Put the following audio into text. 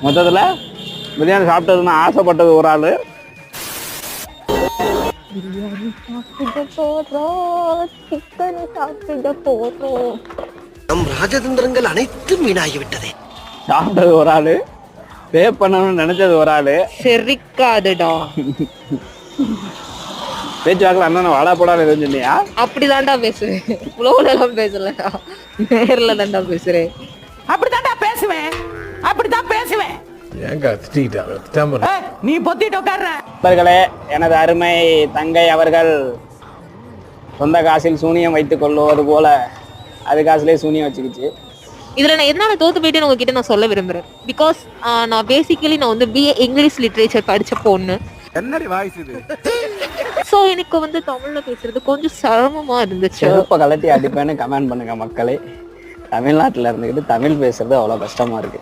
மொத்தத்தில் பிரியாணி சாப்பிட்டதுன்னா ஆசைப்பட்டது ஒரு ஆள். பிரியாணி சாப்பிட போறோம், சிக்கன் சாப்பிட போறோம். நம் ராஜதந்திரங்கள் அனைத்தும் வீணாகிவிட்டதே. சாப்பிட்டது ஒரு ஆள், பே பண்ணணும்னு நினைச்சது ஒரு ஆள். செரிக்காதுடா. பேச்சுவாக்கில் அண்ணன் வாடா போடான்னு எதுவும் சொன்னியா? அப்படிதான்டா பேசுவேன், புலவுலாம் பேசலடா, நேர்ல தான்டா பேசுறேன். அப்படித்தான்டா பேசுவேன், அப்படித்தான் பேசுவேன். நீ பொத்திட்டு உட்கார்ற. நண்பர்களே, எனது அருமை தங்கை அவர்கள் சொந்த காசில் சூனியம் வைத்துக் கொள்வது போல அது காசுலேயே சூனியம் வச்சுக்கிச்சு. இதுல நான் எதனால தோத்து போயிட்டு உங்ககிட்ட நான் சொல்ல விரும்புறேன். பிகாஸ் நான் பேசிக்கலி நான் வந்து BA இங்கிலீஷ் லிட்ரேச்சர் படிச்ச பொண்ணு. என்னடி வாய்ஸ் இது? ஸோ எனக்கு வந்து தமிழ்ல பேசுறது கொஞ்சம் சிரமமா இருந்துச்சு. செருப்பை கலட்டி அடிப்பேன்னு கமெண்ட் பண்ணுங்க மக்களே. தமிழ்நாட்டில் இருந்துக்கிட்டு தமிழ் பேசுறது அவ்வளோ கஷ்டமா இருக்கு.